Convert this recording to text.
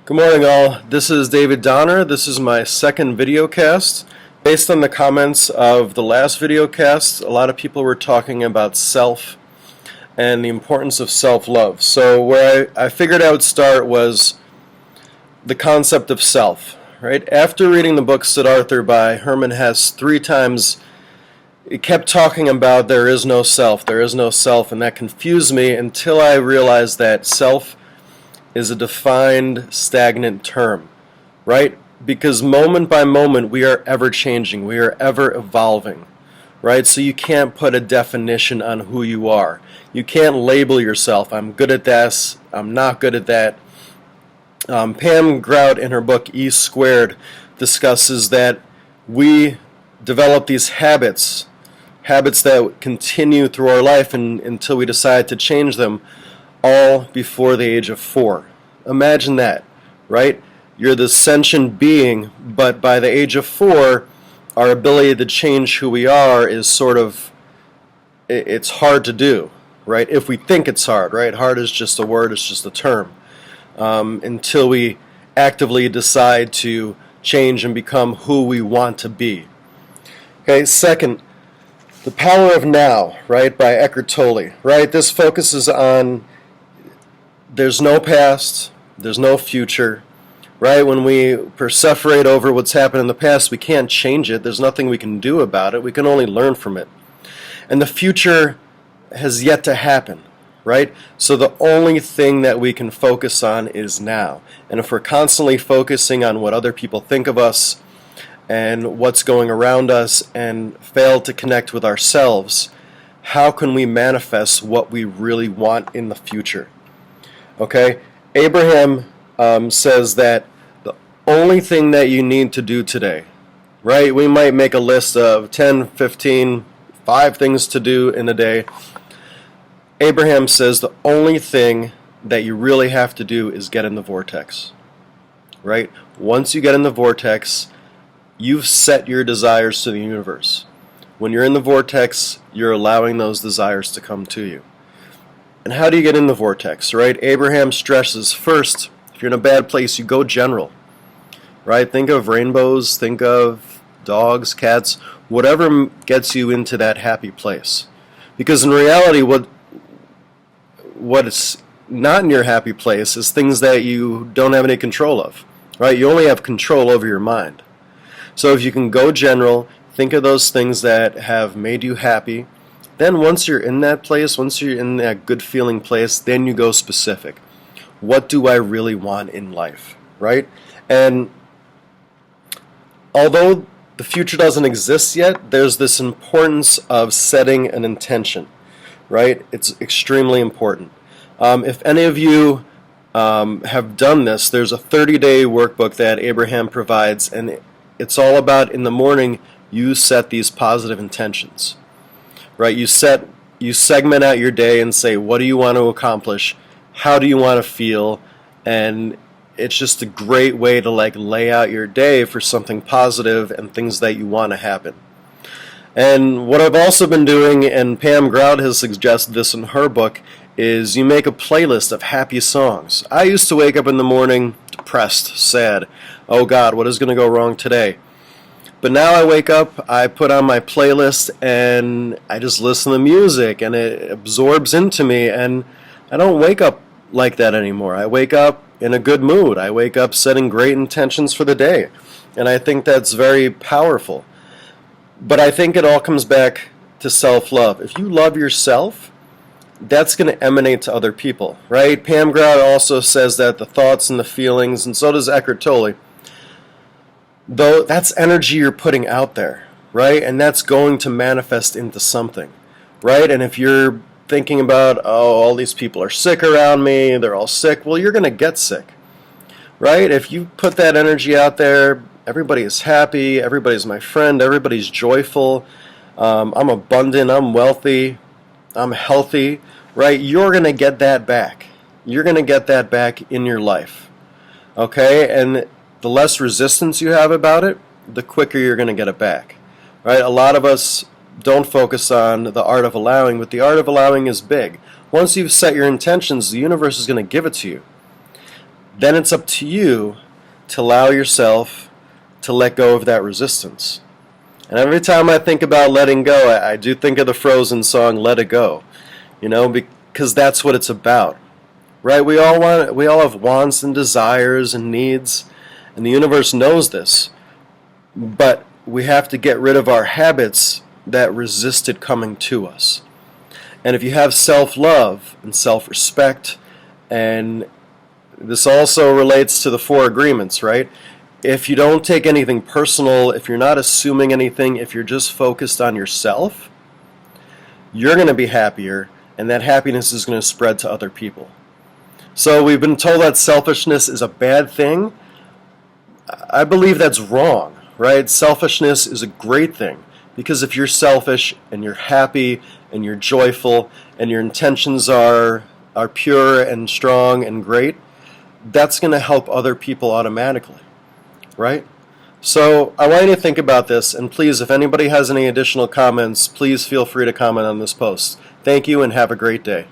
Good morning all, this is David Donner. This is my second video cast. Based on the comments of the last video cast, a lot of people were talking about self and the importance of self-love. So where I figured I would start was the concept of self. Right? After reading the book Siddhartha by Hermann Hesse 3 times, it kept talking about there is no self, and that confused me until I realized that self is a defined, stagnant term, right? Because moment by moment we are ever changing, we are ever evolving, right? So you can't put a definition on who you are. You can't label yourself, I'm good at this, I'm not good at that. Pam Grout in her book E Squared discusses that we develop these habits that continue through our life until we decide to change them, all before the age of 4. Imagine that, right? You're the sentient being, but by the age of 4, our ability to change who we are is it's hard to do, right? If we think it's hard, right? Hard is just a word, it's just a term. Until we actively decide to change and become who we want to be. Okay, second, The Power of Now, right, by Eckhart Tolle, right? This focuses on there's no past, there's no future, right? When we perseverate over what's happened in the past, we can't change it. There's nothing we can do about it. We can only learn from it. And the future has yet to happen, right? So the only thing that we can focus on is now. And if we're constantly focusing on what other people think of us and what's going around us and fail to connect with ourselves, how can we manifest what we really want in the future? Okay, Abraham says that the only thing that you need to do today, right? We might make a list of 10, 15, 5 things to do in a day. Abraham says the only thing that you really have to do is get in the vortex, right? Once you get in the vortex, you've set your desires to the universe. When you're in the vortex, you're allowing those desires to come to you. And how do you get in the vortex, right? Abraham stresses, first, if you're in a bad place, you go general, right? Think of rainbows, think of dogs, cats, whatever gets you into that happy place. Because in reality, what is not in your happy place is things that you don't have any control of, right? You only have control over your mind. So if you can go general, think of those things that have made you happy. Then once you're in that place, once you're in that good feeling place, then you go specific. What do I really want in life, right? And although the future doesn't exist yet, there's this importance of setting an intention, right? It's extremely important. If any of you have done this, there's a 30-day workbook that Abraham provides, and it's all about in the morning you set these positive intentions. Right, you segment out your day and say, what do you want to accomplish? How do you want to feel? And it's just a great way to lay out your day for something positive and things that you want to happen. And what I've also been doing, and Pam Grout has suggested this in her book, is you make a playlist of happy songs. I used to wake up in the morning depressed, sad. Oh God, what is going to go wrong today? But now I wake up, I put on my playlist, and I just listen to music, and it absorbs into me, and I don't wake up like that anymore. I wake up in a good mood. I wake up setting great intentions for the day, and I think that's very powerful. But I think it all comes back to self-love. If you love yourself, that's going to emanate to other people, right? Pam Grout also says that the thoughts and the feelings, and so does Eckhart Tolle, though that's energy you're putting out there, right? And that's going to manifest into something, right? And if you're thinking about, oh, all these people are sick around me, they're all sick, well, you're going to get sick, right? If you put that energy out there, everybody is happy, everybody's my friend, everybody's joyful, I'm abundant, I'm wealthy, I'm healthy, right? You're going to get that back. You're going to get that back in your life, okay? And the less resistance you have about it, the quicker you're going to get it back, right? A lot of us don't focus on the art of allowing, but the art of allowing is big. Once you've set your intentions, the universe is going to give it to you. then it's up to you to allow yourself to let go of that resistance. And every time I think about letting go, I do think of the Frozen song "Let It Go," because that's what it's about, right? We all have wants and desires and needs, and the universe knows this. But we have to get rid of our habits that resist it coming to us. And if you have self-love and self-respect, and this also relates to the 4 agreements, right? If you don't take anything personal, if you're not assuming anything, if you're just focused on yourself, you're going to be happier, and that happiness is going to spread to other people. So we've been told that selfishness is a bad thing. I believe that's wrong, right? Selfishness is a great thing, because if you're selfish and you're happy and you're joyful and your intentions are pure and strong and great, that's going to help other people automatically, right? So I want you to think about this, and please, if anybody has any additional comments, please feel free to comment on this post. Thank you and have a great day.